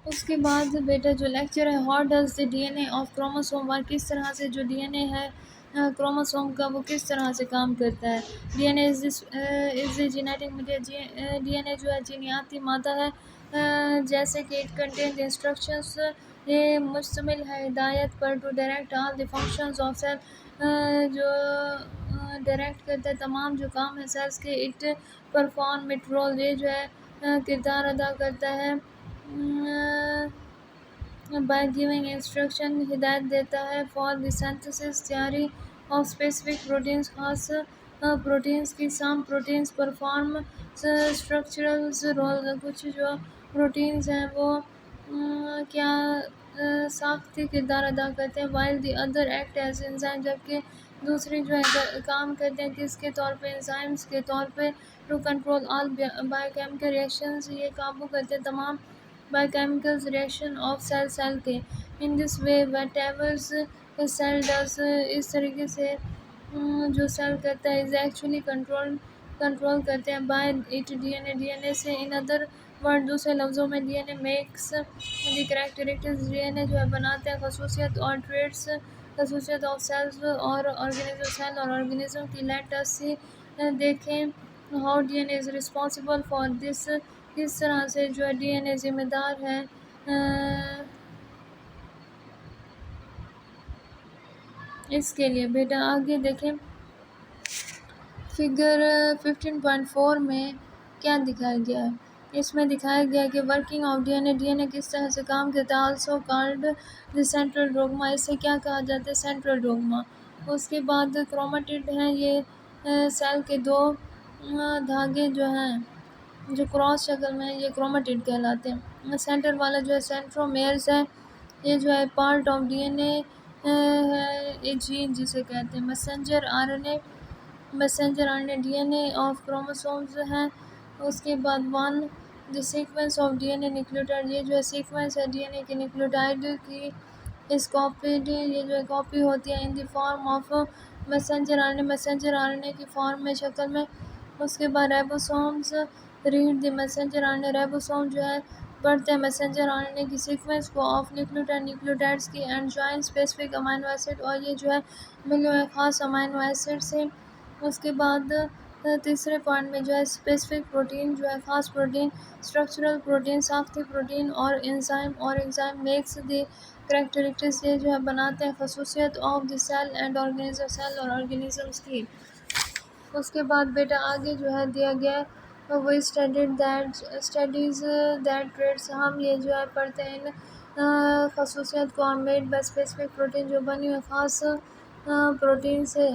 उसके बाद बेटा जो लेक्चर है, how does the DNA of chromosome work, किस तरह से जो डीएनए है क्रोमोसोम का वो किस तरह से काम करता है। DNA is the genetic material, DNA जो है जीनियाती मादा है, जैसे कि इट कंटेन इंस्ट्रक्शंस, ये मुश्तमिल है हिदायत पर to direct all the functions of cell, जो डायरेक्ट करता है तमाम जो काम है सेल्स के। इट परफॉर्म इट रोल, ये जो है किरदार अदा करता है बाय गिविंग इंस्ट्रक्शन, हिदायत देता है फॉर द सिंथेसिस, तैयारी ऑफ स्पेसिफिक प्रोटीन्स, खास प्रोटीन्स की। Some proteins perform structural role, कुछ जो प्रोटीन्स हैं वो क्या साख्ती किरदार अदा करते हैं। While the other act as enzyme, जबकि दूसरी जो है काम करते हैं किसके तौर पे, एंजाइम्स के तौर पे। To control all biochemical reactions, ये काबू करते हैं तमाम बायोकेमिकल रिएक्शन ऑफ सेल के। In this way whatever's cell does, इस तरीके से जो सेल करता है इज एक्चुअली कंट्रोल करते हैं बाय इट डीएनए से। इन अदर वर्ड, दूसरे लफ्ज़ों में DNA makes the characteristics, DNA जो है बनाते हैं खसूसियत और ट्रेड्स, खसूसियत ऑफ सेल्स और ऑर्गेनिज्म, सेल और ऑर्गेनिज्म की। लेट अस सी, देखें how DNA is responsible for this, किस तरह से जो है डीएनए ज़िम्मेदार है इसके लिए। बेटा आगे देखें फिगर 15.4 में क्या दिखाया गया है। इसमें दिखाया गया है कि वर्किंग ऑफ डीएनए किस तरह से काम करता है। Also called the central dogma, इसे क्या कहा जाता है, सेंट्रल डोग्मा। उसके बाद क्रोमेटिड हैं, ये सेल के दो धागे जो हैं जो क्रॉस शक्ल में है, ये क्रोमेटिड कहलाते हैं। सेंटर वाला जो है सेंट्रोमेयर्स है, ये जो है पार्ट ऑफ डीएनए है, ये जीन जिसे कहते हैं। Messenger RNA DNA of chromosomes हैं। उसके बाद one the sequence of DNA nucleotide, ये जो है सीक्वेंस है डीएनए के न्यूक्लियोटाइड की। इस कॉपीड, ये जो है कॉपी होती है in the form of messenger RNA की फॉर्म में, शक्ल में। उसके बाद ribosomes read the messenger RNA, ribosome जो है पढ़ते हैं मैसेंजर आरएनए की सीक्वेंस को ऑफ न्यूक्लियोटाइड्स की and join specific amino acid, और ये जो है मिले हुए ख़ास अमाइनो एसिड से। उसके बाद तीसरे पॉइंट में जो है स्पेसिफिक प्रोटीन, जो है ख़ास प्रोटीन, स्ट्रक्चरल प्रोटीन, साख्ती प्रोटीन और एंजाइम मेक्स द करैक्टरिस्टिक्स, ये जो है बनाते हैं खसूसियत of the cell and organism, cell और ऑर्गेनिजम्स की। उसके बाद बेटा आगे जो है दिया गया है वो स्टडीज़ दैट ट्रेड्स, हम ये जो है पढ़ते हैं इन खसूसियत को। मेड बाय स्पेसिफिक प्रोटीन, जो बनी हुई ख़ास प्रोटीन से।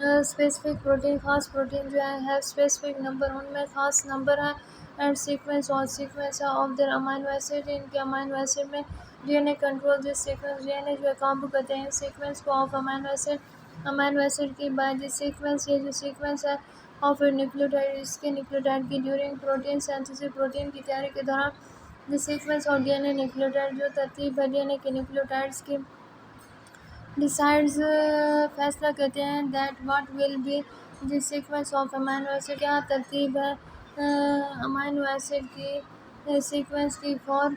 स्पेसिफिक प्रोटीन, ख़ास प्रोटीन जो है स्पेसिफिक नंबर, उनमें ख़ास नंबर है। एंड सीक्वेंस और सीक्वेंस है ऑफ देयर अमाइनो एसिड, इनके अमाइनो एसिड में। DNA control this sequence, DNA जो है काबू करते हैं सीक्वेंस को ऑफ अमाइनो एसिड की बाय दिस सीक्वेंस, ये जो सीक्वेंस है ऑफ न्यूक्लियोटाइड, इसके न्यूक्लियोटाइड की। ड्यूरिंग प्रोटीन सिंथेसिस, प्रोटीन की तैयारी के दौरान। The sequence of DNA nucleotide, जो तरतीब है डीएनए के न्यूक्लियोटाइड्स की। डिसाइड्स, फैसला करते हैं that what will be the sequence of amino acid, क्या तरतीब है अमाइनो एसिड की सीक्वेंस की फॉर